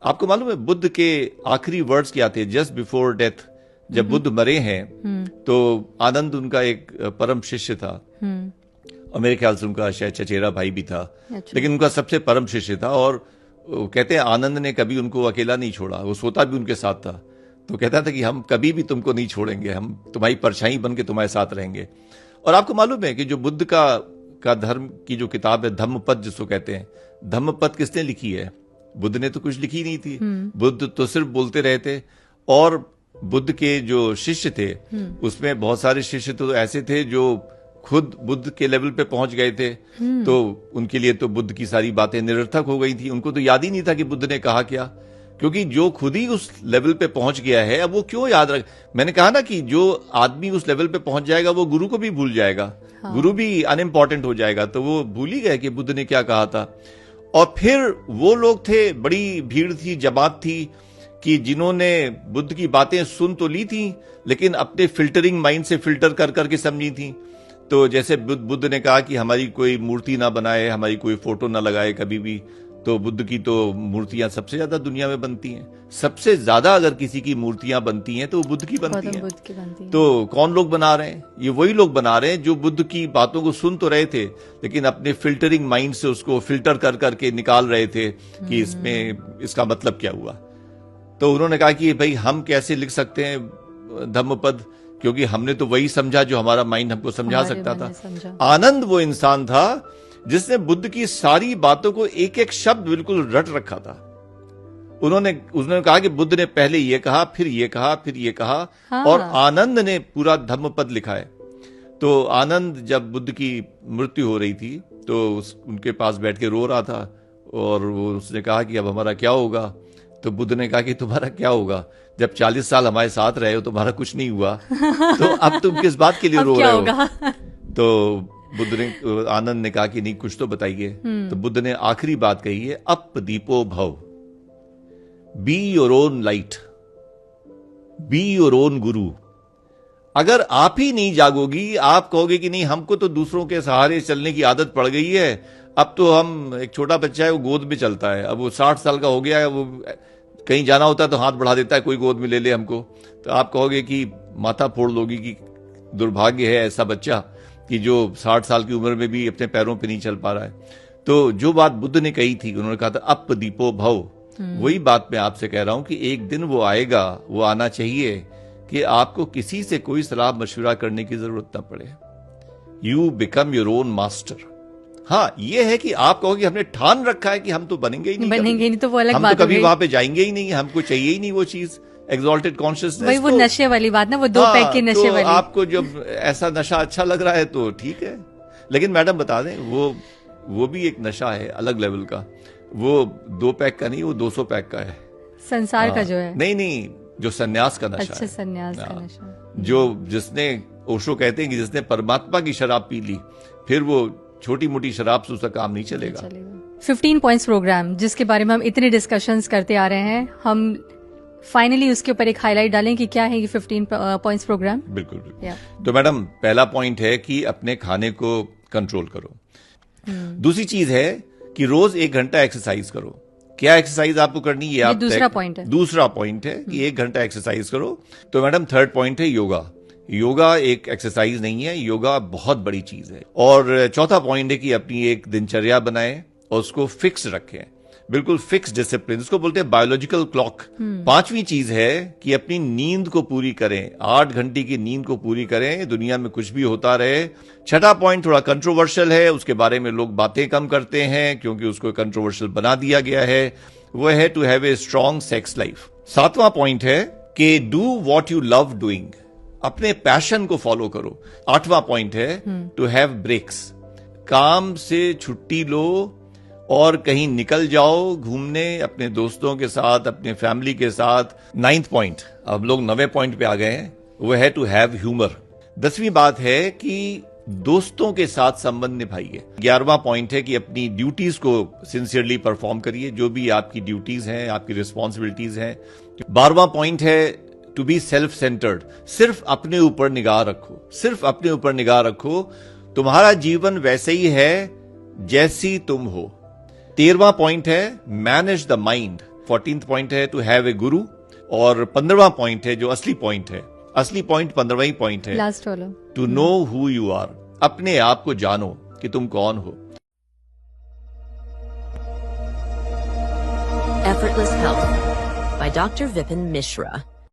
आपको मालूम है बुद्ध के आखिरी वर्ड्स क्या थे जस्ट बिफोर डेथ? जब बुद्ध मरे हैं तो आनंद उनका एक परम शिष्य था, और मेरे ख्याल से उनका शायद चचेरा भाई भी था, लेकिन उनका सबसे परम शिष्य था। और कहते हैं आनंद ने कभी उनको अकेला नहीं छोड़ा, वो सोता भी उनके साथ था। तो कहता था कि हम कभी भी तुमको नहीं छोड़ेंगे, हम तुम्हारी परछाई बन के तुम्हारे साथ रहेंगे। और आपको मालूम है कि जो बुद्ध का धर्म की जो किताब है धम्मपद जिसको कहते हैं, धम्मपद किसने लिखी है? बुद्ध ने तो कुछ लिखी नहीं थी, बुद्ध तो सिर्फ बोलते रहे थे। और बुद्ध के जो शिष्य थे उसमें बहुत सारे शिष्य तो ऐसे थे जो खुद बुद्ध के लेवल पे पहुंच गए थे, तो उनके लिए तो बुद्ध की सारी बातें निरर्थक हो गई थी, उनको तो याद ही नहीं था कि बुद्ध ने कहा क्या। क्योंकि जो खुद ही उस लेवल पे पहुंच गया है अब वो क्यों याद रख। मैंने कहा ना कि जो आदमी उस लेवल पे पहुंच जाएगा वो गुरु को भी भूल जाएगा, गुरु भी अनइम्पॉर्टेंट हो जाएगा। तो वो भूल ही गए कि बुद्ध ने क्या कहा था। और फिर वो लोग थे, बड़ी भीड़ थी, जमात थी कि जिन्होंने बुद्ध की बातें सुन तो ली थी लेकिन अपने फिल्टरिंग माइंड से फिल्टर कर करके समझी थी। तो जैसे बुद्ध ने कहा कि हमारी कोई मूर्ति ना बनाए, हमारी कोई फोटो ना लगाए कभी भी, तो बुद्ध की तो मूर्तियां सबसे ज्यादा दुनिया में बनती हैं। सबसे ज्यादा अगर किसी की मूर्तियां बनती हैं तो बुद्ध की बनती हैं। तो कौन लोग बना रहे हैं? ये वही लोग बना रहे हैं जो बुद्ध की बातों को सुन तो रहे थे लेकिन अपने फिल्टरिंग माइंड से उसको फिल्टर कर करके निकाल रहे थे कि इसमें इसका मतलब क्या हुआ। तो उन्होंने कहा कि भाई हम कैसे लिख सकते हैं धम्मपद, क्योंकि हमने तो वही समझा जो हमारा माइंड हमको समझा सकता था। आनंद वो इंसान था जिसने बुद्ध की सारी बातों को एक एक शब्द बिल्कुल रट रखा था। उन्होंने कहा कि बुद्ध ने पहले ये कहा, फिर ये कहा, फिर ये कहा, और आनंद ने पूरा धम्मपद लिखा है। तो आनंद जब बुद्ध की मृत्यु हो रही थी तो उनके पास बैठ के रो रहा था, और उसने कहा कि अब हमारा क्या होगा? तो बुद्ध ने कहा कि तुम्हारा क्या होगा? जब 40 साल हमारे साथ रहे हो तुम्हारा कुछ नहीं हुआ, तो अब तुम किस बात के लिए रो रहे हो? तो आनंद ने कहा कि नहीं, कुछ तो बताइए। तो बुद्ध ने आखिरी बात कही है, अप दीपो भव, be your own light, be your own गुरु। अगर आप ही नहीं जागोगी, आप कहोगे कि नहीं हमको तो दूसरों के सहारे चलने की आदत पड़ गई है, अब तो हम, एक छोटा बच्चा है वो गोद में चलता है, अब वो 60 साल का हो गया है, वो कहीं जाना होता है तो हाथ बढ़ा देता है कोई गोद में ले ले हमको, तो आप कहोगे कि माथा फोड़ लोगी कि दुर्भाग्य है ऐसा बच्चा कि जो 60 साल की उम्र में भी अपने पैरों पे नहीं चल पा रहा है। तो जो बात बुद्ध ने कही थी, उन्होंने कहा था अप दीपो भव, वही बात मैं आपसे कह रहा हूं कि एक दिन वो आएगा, वो आना चाहिए कि आपको किसी से कोई सलाह मशवरा करने की जरूरत ना पड़े। You become your own master. हाँ, ये है कि आप कहोगे हमने ठान रखा है कि हम तो बनेंगे ही नहीं, तो वो अलग बात, हम तो कभी वहां पे जाएंगे ही नहीं, हमको चाहिए ही नहीं वो चीज, एक्सॉल्टेड कॉन्शियसनेस। वही वो नशे वाली बात ना, वो 2 पैक के नशे वाली। आपको जब ऐसा नशा अच्छा लग रहा है तो ठीक है, लेकिन मैडम बता दें वो भी एक नशा है अलग लेवल का, वो 2 पैक का नहीं, वो 200 पैक का है संसार का जो है। नहीं, जो सन्यास का नशा। अच्छा, सन्यास का नशा, जो जिसने, ओशो कहते हैं कि जिसने परमात्मा की शराब पी ली, फिर वो छोटी मोटी शराब से उसका काम नहीं चलेगा। 15 पॉइंट्स प्रोग्राम जिसके बारे में हम इतने डिस्कशंस करते आ रहे हैं, हम फाइनली उसके ऊपर एक हाईलाइट डालें कि क्या है ये 15 पॉइंट्स प्रोग्राम। बिल्कुल। तो मैडम पहला पॉइंट है कि अपने खाने को कंट्रोल करो। दूसरी चीज है कि रोज 1 घंटा एक्सरसाइज करो। क्या एक्सरसाइज आपको करनी है, आप दूसरा पॉइंट है। दूसरा पॉइंट है कि 1 घंटा एक्सरसाइज करो। तो मैडम थर्ड पॉइंट है योगा। योगा एक एक्सरसाइज नहीं है, योगा बहुत बड़ी चीज है। और चौथा पॉइंट है कि अपनी एक दिनचर्या बनाएं और उसको फिक्स रखें, बिल्कुल फिक्स डिसिप्लिन, उसको बोलते हैं बायोलॉजिकल क्लॉक। 5वीं चीज है कि अपनी नींद को पूरी करें, 8 घंटे की नींद को पूरी करें, दुनिया में कुछ भी होता रहे। छठा पॉइंट थोड़ा कंट्रोवर्शियल है, उसके बारे में लोग बातें कम करते हैं क्योंकि उसको कंट्रोवर्शियल बना दिया गया है, वो है to have a strong sex life. 7वां पॉइंट है कि do what you love doing, अपने पैशन को फॉलो करो। 8वां पॉइंट है टू हैव ब्रेक्स, काम से छुट्टी लो और कहीं निकल जाओ घूमने अपने दोस्तों के साथ, अपने फैमिली के साथ। 9th पॉइंट, अब लोग 9वें पॉइंट पे आ गए हैं, वो है टू हैव ह्यूमर। 10वीं बात है कि दोस्तों के साथ संबंध निभाइए। 11वां पॉइंट है कि अपनी ड्यूटीज को सिंसियरली परफॉर्म करिए, जो भी आपकी ड्यूटीज हैं, आपकी रिस्पॉन्सिबिलिटीज हैं। 12वां पॉइंट है टू बी सेल्फ सेंटर्ड, सिर्फ अपने ऊपर निगाह रखो, सिर्फ अपने ऊपर निगाह रखो, तुम्हारा जीवन वैसे ही है जैसी तुम हो। 13वां पॉइंट है manage the mind, 14th point है टू हैव ए गुरु, और 15वां पॉइंट है जो असली पॉइंट है, असली पॉइंट 15वां ही पॉइंट है, लास्ट वाला, to know who you are, अपने आप को जानो कि तुम कौन हो। Effortless Health by Dr. Vipin Mishra.